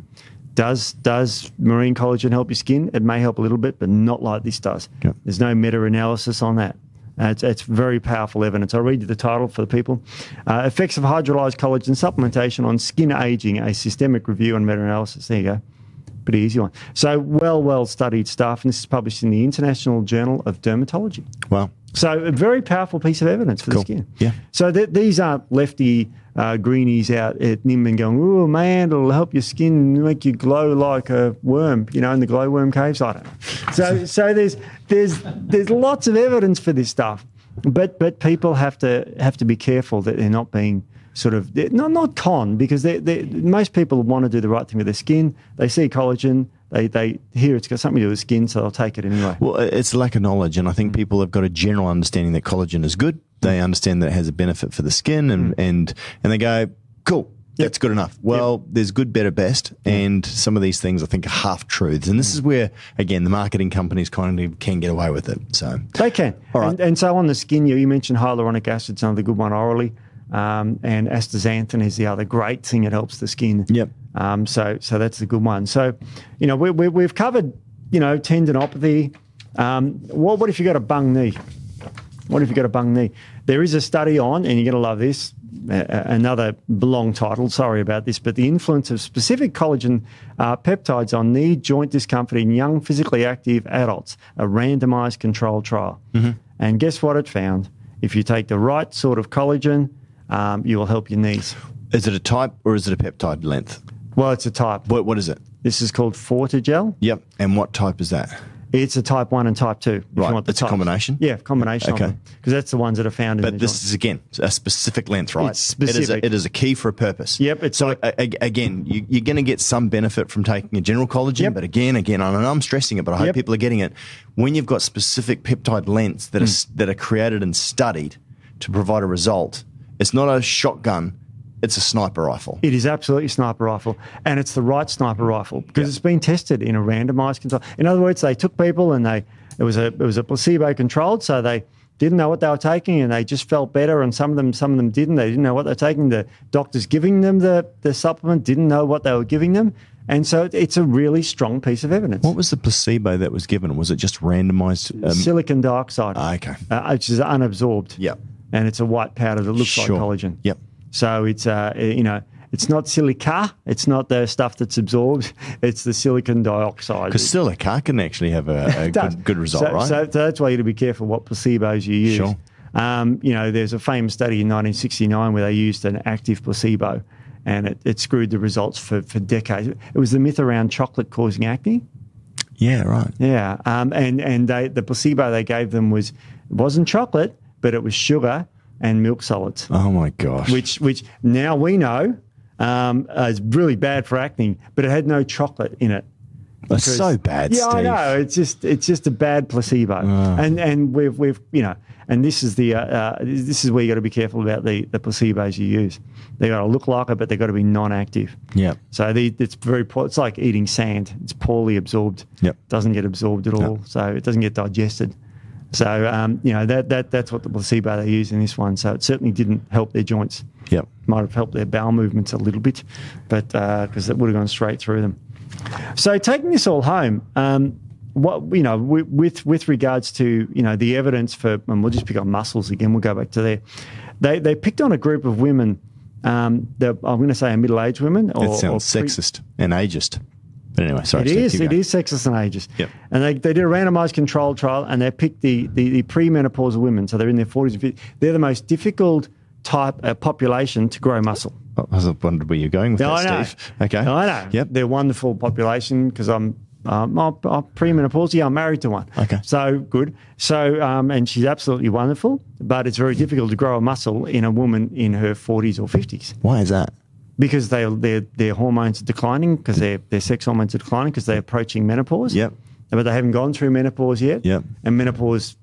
Does marine collagen help your skin? It may help a little bit, but not like this does. Yep. There's no meta-analysis on that. It's very powerful evidence. I'll read you the title for the people. Effects of hydrolyzed collagen supplementation on skin aging, a systemic review and meta-analysis. There you go. Pretty easy one. So well-studied stuff, and this is published in the International Journal of Dermatology. Wow. So a very powerful piece of evidence for the skin. Yeah. So these aren't lefty greenies out at Nimbin going, oh, man, it'll help your skin make you glow like a worm, in the glowworm caves. I don't know. So there's lots of evidence for this stuff, but people have to be careful that they're not being sort of not con, because most people want to do the right thing with their skin. They see collagen. They hear it's got something to do with skin, so they'll take it anyway. Well, it's lack of knowledge, and I think people have got a general understanding that collagen is good. They understand that it has a benefit for the skin, and they go, cool, that's good enough. Well, there's good, better, best, and some of these things I think are half-truths. And this is where, again, the marketing companies kind of can get away with it. So they can. All right. And so on the skin, you mentioned hyaluronic acid, another good one orally. And astaxanthin is the other great thing. It helps the skin. Yep. So that's the good one. So, we've covered, tendinopathy. What if you got a bung knee? What if you got a bung knee? There is a study on, and you're going to love this, another long title, sorry about this, but the influence of specific collagen peptides on knee joint discomfort in young physically active adults, a randomized controlled trial. Mm-hmm. And guess what it found? If you take the right sort of collagen, you will help your knees. Is it a type or is it a peptide length? Well, it's a type. What is it? This is called Fortigel. Yep. And what type is that? It's a type 1 and type 2. Right. It's a combination? Yeah, combination. Okay. Because that's the ones that are found in the But this is, again, a specific length, right? It's specific. It is a key for a purpose. Yep. It's so, again, you're going to get some benefit from taking a general collagen, but again, I know I'm stressing it, but I hope people are getting it. When you've got specific peptide lengths that are created and studied to provide a result, it's not a shotgun. It's a sniper rifle. It is absolutely a sniper rifle, and it's the right sniper rifle because it's been tested in a randomized control. In other words, they took people and it was a placebo controlled, so they didn't know what they were taking and they just felt better, and some of them didn't. They didn't know what they were taking. The doctors giving them the supplement didn't know what they were giving them, and so it's a really strong piece of evidence. What was the placebo that was given? Was it just randomized? Silicon dioxide. Okay. Which is unabsorbed. Yep. And it's a white powder that looks like collagen. Yep. So it's it's not silica. It's not the stuff that's absorbed. It's the silicon dioxide. Because silica can actually have a good result, right? So that's why you got to be careful what placebos you use. Sure. There's a famous study in 1969 where they used an active placebo, and it screwed the results for decades. It was the myth around chocolate causing acne. Yeah, right. Yeah, and the placebo they gave them wasn't chocolate, but it was sugar and milk solids. Oh my gosh! Which now we know is really bad for acne, but it had no chocolate in it. That's so bad, yeah, Steve. I know. It's just a bad placebo, and we've and this is this is where you got to be careful about the placebos you use. They got to look like it, but they got to be non-active. Yeah. So it's very poor. It's like eating sand. It's poorly absorbed. Yep. Doesn't get absorbed at all, so it doesn't get digested. So, that's what the placebo they use in this one. So it certainly didn't help their joints. Yep. Might have helped their bowel movements a little bit, but because it would have gone straight through them. So taking this all home, with regards to, the evidence for, and we'll just pick on muscles again, we'll go back to there. They picked on a group of women, I'm going to say are middle-aged women. It sounds sexist and ageist. But anyway, sorry. It is sexist and ageist. Yep. And they did a randomised controlled trial, and they picked the premenopausal women, so they're in their 40s and 50s. They're the most difficult population to grow muscle. I was wondering where you're going with that, Steve. Okay. I know. Yep. They're a wonderful population because I'm premenopausal. I'm married to one. Okay. So good. So, and she's absolutely wonderful, but it's very difficult to grow a muscle in a woman in her 40s or 50s. Why is that? Because their hormones are declining, because their sex hormones are declining, because they're approaching menopause. Yep. But they haven't gone through menopause yet. Yep. And menopause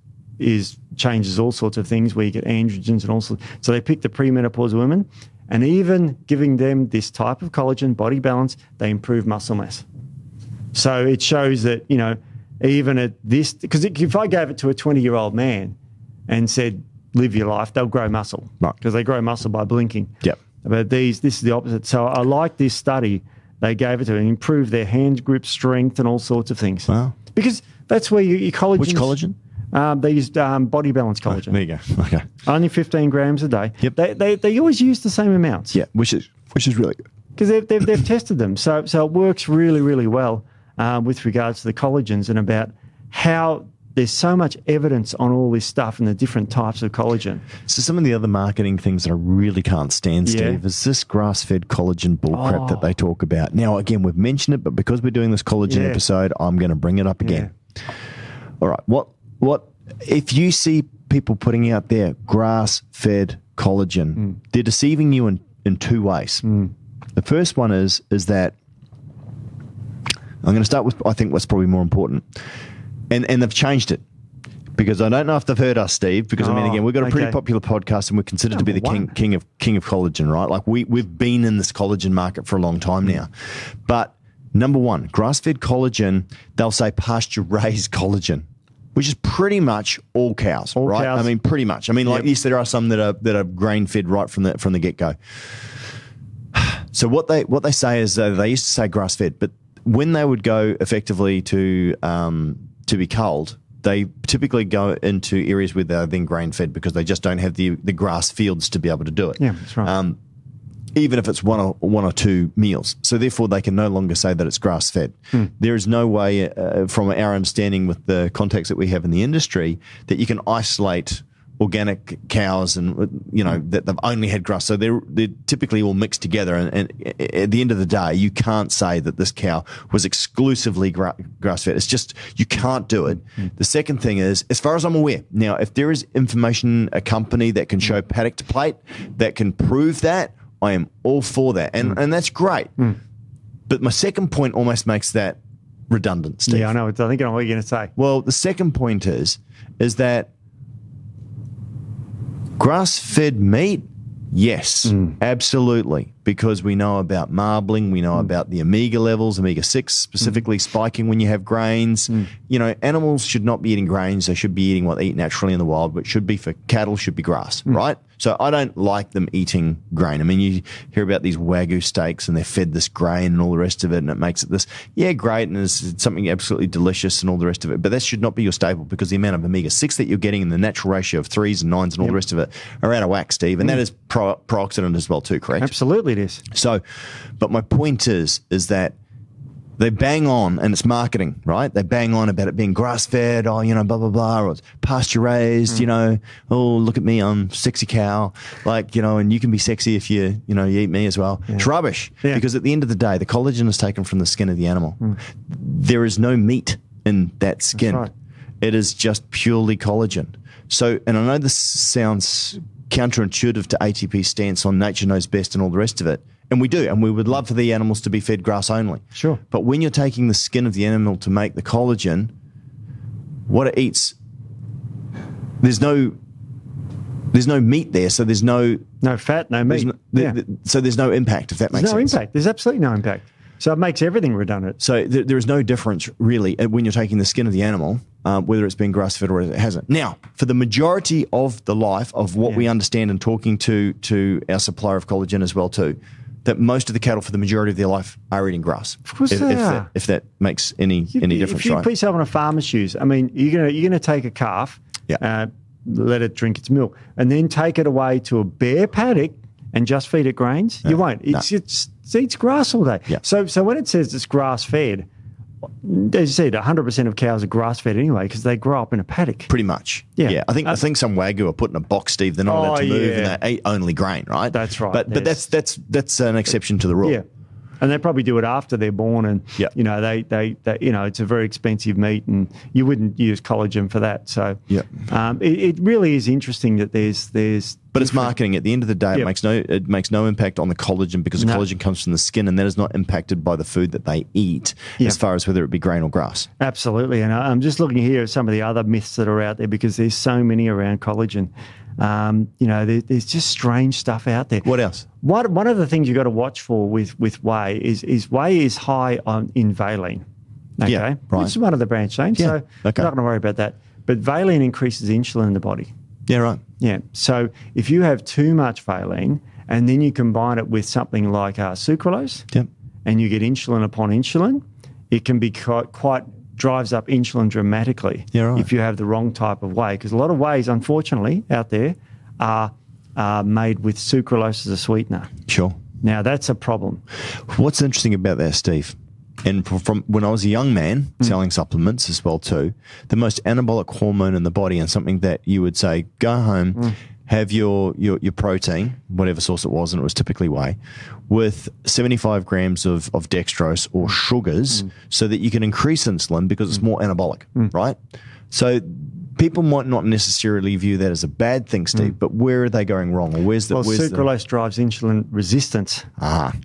changes all sorts of things where you get androgens and all sorts. So they picked the premenopausal women, and even giving them this type of collagen, body balance, they improve muscle mass. So it shows that, even at this, because if I gave it to a 20-year-old man and said, live your life, they'll grow muscle. Right. Because they grow muscle by blinking. Yep. But this is the opposite. So I like this study they gave it to and improve their hand grip strength and all sorts of things. Wow. Because that's where your collagen. Which collagen? They used body balance collagen. Oh, there you go. Okay. Only 15 grams a day. Yep. They always use the same amounts. Yeah, which is really good. Because they've tested them. So it works really, really well with regards to the collagens and about how there's so much evidence on all this stuff and the different types of collagen. So some of the other marketing things that I really can't stand, Steve, is this grass-fed collagen bullcrap that they talk about. Now, again, we've mentioned it, but because we're doing this collagen episode, I'm going to bring it up again. Yeah. All right. What if you see people putting out there grass-fed collagen, they're deceiving you in two ways. The first one is that I'm going to start with, I think, what's probably more important. And they've changed it, because I don't know if they've heard us, Steve, because, again, we've got a pretty popular podcast and we're considered to be the king of collagen, right? Like we've been in this collagen market for a long time now. But number one, grass-fed collagen, they'll say pasture-raised collagen, which is pretty much all cows, right? Cows. I mean, pretty much. I mean, like, yes, there are some that are grain-fed right from the get-go. So what they say is they used to say grass-fed, but when they would go effectively to be culled, they typically go into areas where they're then grain-fed because they just don't have the grass fields to be able to do it. Yeah, that's right. Even if it's one or two meals. So therefore, they can no longer say that it's grass-fed. There is no way, from our understanding with the contacts that we have in the industry, that you can isolate organic cows and that they've only had grass. So they're typically all mixed together. And at the end of the day, you can't say that this cow was exclusively grass-fed. It's just, you can't do it. The second thing is, as far as I'm aware, now, if there is information, a company that can show paddock to plate, that can prove that, I am all for that. And that's great. But my second point almost makes that redundant, Steve. Yeah, I know. I think I know what you're going to say. Well, the second point is that grass-fed meat, yes, absolutely, because we know about marbling, we know about the omega levels, omega-6 specifically spiking when you have grains. Animals should not be eating grains. They should be eating what they eat naturally in the wild, but should be for cattle, should be grass, right? So I don't like them eating grain. I mean, you hear about these Wagyu steaks and they're fed this grain and all the rest of it, and it makes it this, great, and it's something absolutely delicious and all the rest of it. But that should not be your staple, because the amount of omega-6 that you're getting in the natural ratio of 3s and 9s and all the rest of it are out of whack, Steve. And that is pro-oxidant as well too, correct? Absolutely it is. So, but my point is that they bang on, and it's marketing, right? They bang on about it being grass-fed, blah, blah, blah, or it's pasture-raised, oh, look at me, I'm sexy cow, and you can be sexy if you eat me as well. Yeah. It's rubbish, because at the end of the day, the collagen is taken from the skin of the animal. There is no meat in that skin. That's right. It is just purely collagen. So, and I know this sounds counterintuitive to ATP's stance on nature knows best and all the rest of it. And we do, and we would love for the animals to be fed grass only. Sure. But when you're taking the skin of the animal to make the collagen, what it eats, there's no meat there, so there's no fat, no meat. So there's no impact, if that makes sense. There's no impact. There's absolutely no impact. So it makes everything redundant. So there is no difference, really, when you're taking the skin of the animal, whether it's been grass-fed or it hasn't. Now, for the majority of the life of what we understand and talking to our supplier of collagen as well too, that most of the cattle for the majority of their life are eating grass. Of course they are. If that makes any difference, if you right? put yourself on a farmer's shoes, I mean, you're gonna take a calf, let it drink its milk, and then take it away to a bare paddock and just feed it grains, you won't. It eats grass all day. Yeah. So when it says it's grass-fed, as you said, 100% of cows are grass-fed anyway because they grow up in a paddock. Pretty much. Yeah. I think some Wagyu are put in a box, Steve. They're not allowed to move, and they eat only grain, right? That's right. But that's an exception to the rule. Yeah. And they probably do it after they're born, and they it's a very expensive meat, and you wouldn't use collagen for that. So it really is interesting that there's. But it's marketing. At the end of the day, it makes no impact on the collagen because the collagen comes from the skin, and that is not impacted by the food that they eat, as far as whether it be grain or grass. Absolutely, and I'm just looking here at some of the other myths that are out there because there's so many around collagen. There's just strange stuff out there. What else? One of the things you've got to watch for with whey is whey is high in valine. Okay, right. Which is one of the branched chains. Yeah. So I'm not going to worry about that. But valine increases insulin in the body. Yeah, right. Yeah. So if you have too much valine and then you combine it with something like sucralose, and you get insulin upon insulin, it can be quite drives up insulin dramatically if you have the wrong type of whey. Because a lot of wheys, unfortunately, out there are made with sucralose as a sweetener. Sure. Now, that's a problem. What's interesting about that, Steve, and from when I was a young man selling supplements as well too, the most anabolic hormone in the body and something that you would say, go home, have your protein, whatever source it was, and it was typically whey, with 75 grams of dextrose or sugars so that you can increase insulin because it's more anabolic, right? So people might not necessarily view that as a bad thing, Steve, but where are they going wrong? Or sucralose drives insulin resistance.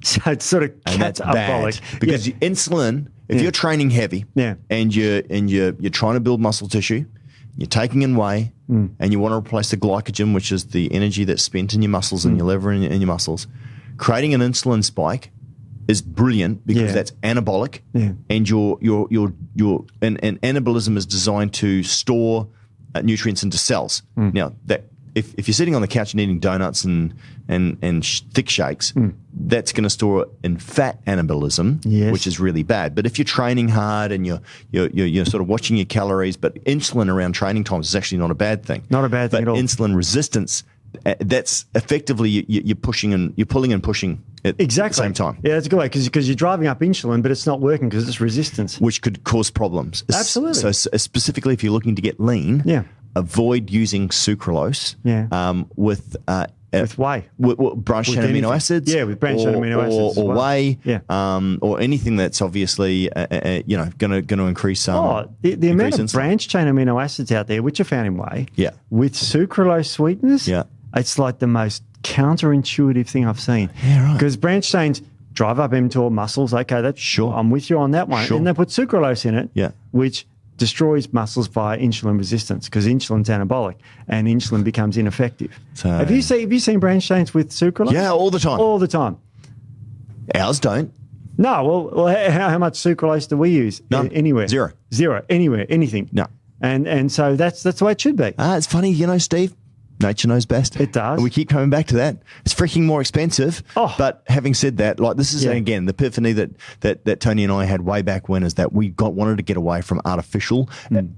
So it's sort of catabolic. Because insulin, if you're training heavy and you're trying to build muscle tissue, you're taking in whey, and you want to replace the glycogen, which is the energy that's spent in your muscles and your liver and your muscles, creating an insulin spike is brilliant because that's anabolic, and your anabolism is designed to store nutrients into cells. Now, that if you're sitting on the couch and eating donuts and thick shakes, that's going to store in fat anabolism, which is really bad. But if you're training hard and you're sort of watching your calories, but insulin around training times is actually not a bad thing. Not a bad thing at all. Insulin resistance, that's effectively you're pushing and you're pulling and pushing at the same time. Yeah, that's a good way because you're driving up insulin, but it's not working because it's resistance, which could cause problems. Absolutely. So specifically, if you're looking to get lean, avoid using sucralose with whey, with branched chain amino acids, with branched chain amino acids, or whey, or anything that's obviously going to increase. The amount of branched chain amino acids out there, which are found in whey, with sucralose sweeteners, it's like the most counterintuitive thing I've seen. Yeah, right. Because branched chains drive up mTOR muscles. Okay, that's sure. I'm with you on that one. Sure. And they put sucralose in it, which destroys muscles via insulin resistance because insulin's anabolic and insulin becomes ineffective. So, have you seen branched chains with sucralose? Yeah, all the time. All the time. Ours don't. No, well how much sucralose do we use? None. Anywhere. Zero. Anywhere. Anything. No. And so that's the way it should be. It's funny, Steve. Nature knows best. It does. And we keep coming back to that. It's freaking more expensive. But having said that, like this is, again, the epiphany that Tony and I had way back when is that we wanted to get away from artificial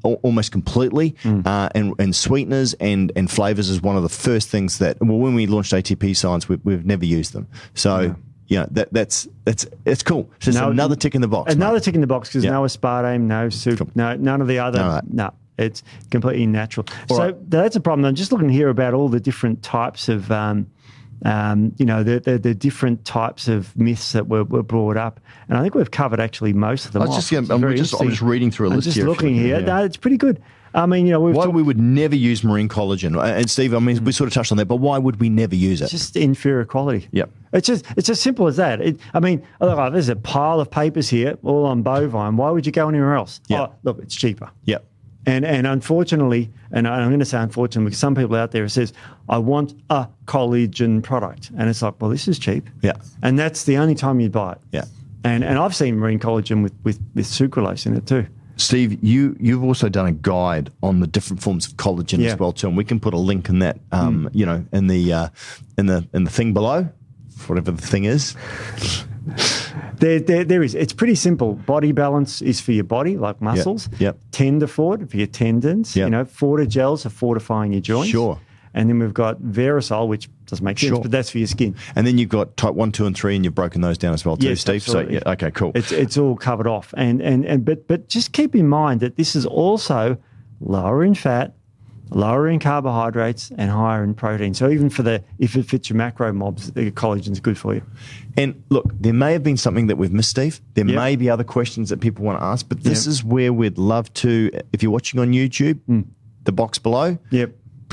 almost completely. And sweeteners and flavors is one of the first things that, when we launched ATP Science, we've never used them. So, it's cool. It's just another tick in the box. Another tick in the box because no aspartame, no sugar, none of the other. No. It's completely natural. That's a problem. I'm just looking here about all the different types of, the different types of myths that were brought up. And I think we've covered actually most of them. I'm just reading through a list here. I'm just looking here. No, it's pretty good. I mean, why we would never use marine collagen. And Steve, I mean, we sort of touched on that, but why would we never use it? It's just inferior quality. Yep. It's as simple as that. Look, there's a pile of papers here, all on bovine. Why would you go anywhere else? Yep. Look, it's cheaper. Yep. And unfortunately, and I'm going to say unfortunately, because some people out there says, I want a collagen product. And it's like, well, this is cheap. Yeah. And that's the only time you'd buy it. Yeah. And I've seen marine collagen with sucralose in it too. Steve, you've also done a guide on the different forms of collagen as well too, and we can put a link in that, in the thing below, whatever the thing is. There is. It's pretty simple. Body balance is for your body, like muscles. Yep. Tender forward for your tendons. Yep. Fortigels are fortifying your joints. Sure. And then we've got Verisol, which doesn't make sense, but that's for your skin. And then you've got type 1, 2, and 3, and you've broken those down as well too, Yes, Steve. absolutely. So, yeah, okay, cool. It's all covered off. But just keep in mind that this is also lower in fat, lower in carbohydrates, and higher in protein. So even if it fits your macro mobs, the collagen's good for you. And look, there may have been something that we've missed, Steve. There may be other questions that people want to ask, but this is where we'd love to, if you're watching on YouTube, the box below,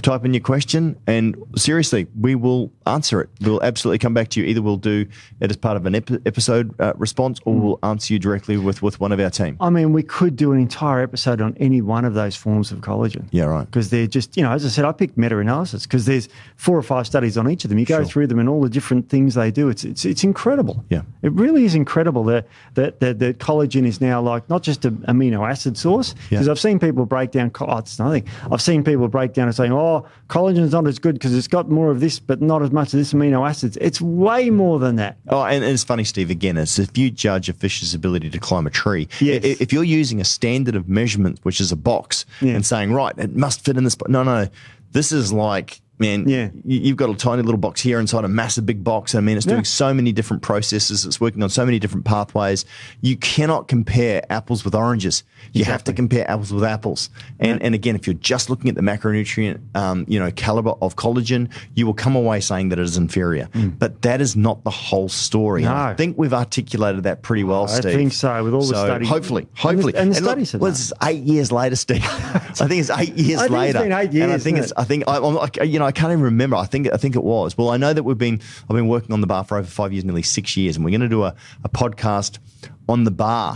type in your question, and seriously, we will answer it. We'll absolutely come back to you. Either we'll do it as part of an episode response, or we'll answer you directly with one of our team. I mean, we could do an entire episode on any one of those forms of collagen. Yeah, right. Because they're just, as I said, I picked meta-analysis because there's 4 or 5 studies on each of them. You go through them and all the different things they do. It's incredible. Yeah. It really is incredible that collagen is now like not just an amino acid source. Because I've seen people break down, it's nothing. I've seen people break down and saying, collagen's not as good because it's got more of this, but not as much of this amino acids. It's way more than that. Oh, and it's funny, Steve, again, it's if you judge a fish's ability to climb a tree, if you're using a standard of measurement, which is a box, and saying, right, it must fit in this box. No, this is like, man, you've got a tiny little box here inside a massive big box. I mean, it's doing so many different processes. It's working on so many different pathways. You cannot compare apples with oranges. You have to compare apples with apples. And again, if you're just looking at the macronutrient, caliber of collagen, you will come away saying that it is inferior. But that is not the whole story. No. I think we've articulated that pretty well, Steve. I think so, with all the studies. Hopefully. And the studies look, it's 8 years later, Steve. I think it's 8 years later. It's been 8 years. And I can't even remember. I think it was. Well, I know that I've been working on the bar for over 5 years, nearly 6 years, and we're going to do a podcast on the bar,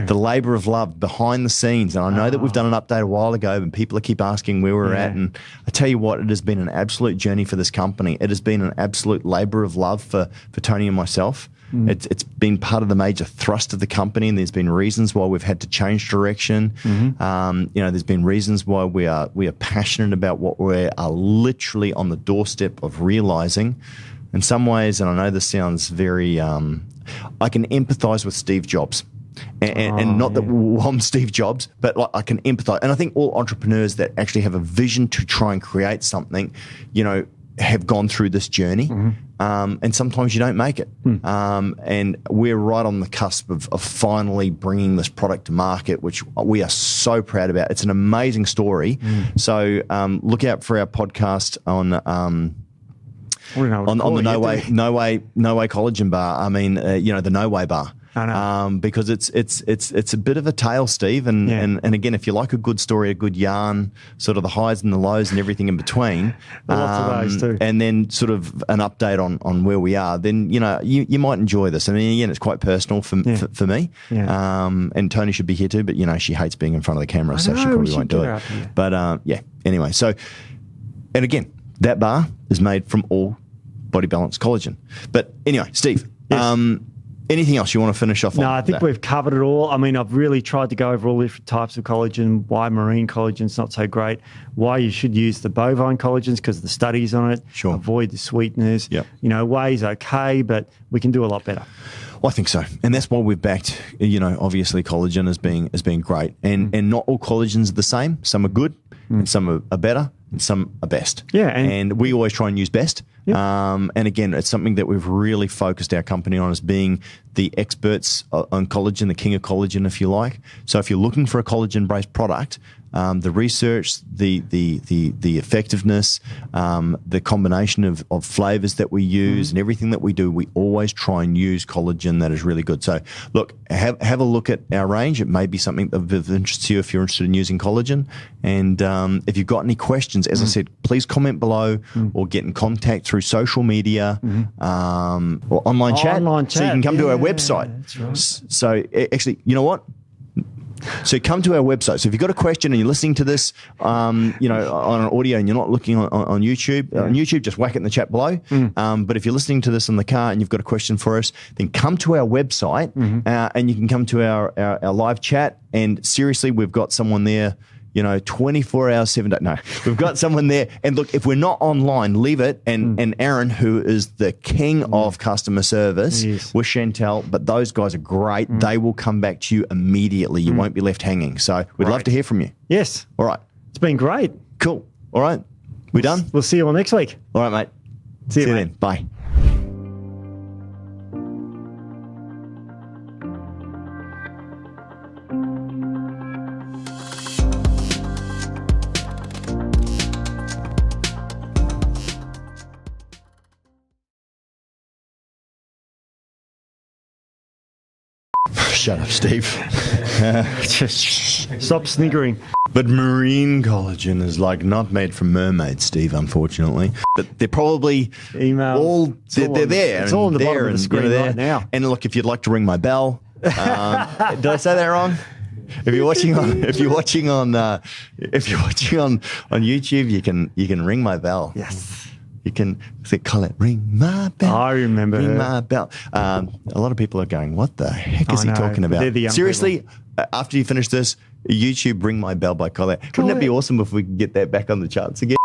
the labour of love behind the scenes. And I know that we've done an update a while ago, and people keep asking where we're at. And I tell you what, it has been an absolute journey for this company. It has been an absolute labour of love for Tony and myself. It's been part of the major thrust of the company, and there's been reasons why we've had to change direction. There's been reasons why we are passionate about what we are literally on the doorstep of realizing. In some ways, and I know this sounds very, I can empathize with Steve Jobs. And not that I'm Steve Jobs, but like I can empathize. And I think all entrepreneurs that actually have a vision to try and create something, have gone through this journey. And sometimes you don't make it. And we're right on the cusp of finally bringing this product to market, which we are so proud about. It's an amazing story. So look out for our podcast on the No Way Collagen bar. I mean, the No Way bar. Because it's a bit of a tale, Steve. And again, if you like a good story, a good yarn, sort of the highs and the lows and everything in between, lots of those too. And then sort of an update on where we are, then you might enjoy this. I mean, again, it's quite personal for me. And Tony should be here too, but she hates being in front of the camera, so she probably won't do it. But anyway, so, and again, that bar is made from all body balance collagen. But anyway, Steve, anything else you want to finish off on? No, I think we've covered it all. I mean, I've really tried to go over all different types of collagen, why marine collagen's not so great, why you should use the bovine collagens because of the studies on it. Avoid the sweeteners. Whey's okay, but we can do a lot better. Well, I think so. And that's why we've backed, obviously collagen as being great. And not all collagens are the same. Some are good and some are better and some are best. And we always try and use best. And again, it's something that we've really focused our company on as being the experts on collagen, the king of collagen, if you like. So if you're looking for a collagen-based product, the research, the effectiveness, the combination of flavors that we use and everything that we do, we always try and use collagen that is really good. So look, have a look at our range. It may be something of interest to you if you're interested in using collagen. And if you've got any questions, as I said, please comment below or get in contact through social media or online chat. So you can come to our website. That's right. So actually, you know what? So come to our website. So if you've got a question and you're listening to this, on an audio and you're not looking on YouTube, just whack it in the chat below. But if you're listening to this in the car and you've got a question for us, then come to our website and you can come to our live chat. And seriously, we've got someone there, 24 hours, 7 days. No, we've got someone there. And look, if we're not online, leave it. And Aaron, who is the king of customer service with Chantel, but those guys are great. They will come back to you immediately. You won't be left hanging. So we'd love to hear from you. Yes. All right. It's been great. Cool. All right. We done? We'll see you all next week. All right, mate. See you, mate. then. Bye. Shut up, Steve. Just stop sniggering. But marine collagen is like not made from mermaids, Steve, unfortunately. But they're probably Email. they're there. It's all on the bottom of the screen there. right now. And look, if you'd like to ring my bell, did I say that wrong? If you're watching on YouTube, you can ring my bell. Yes. You can say, Colette, ring my bell. I remember ring her. my bell. A lot of people are going, what the heck is he talking about? They're the young Seriously, after you finish this, YouTube Ring My Bell by Colette. Wouldn't it be awesome if we could get that back on the charts again?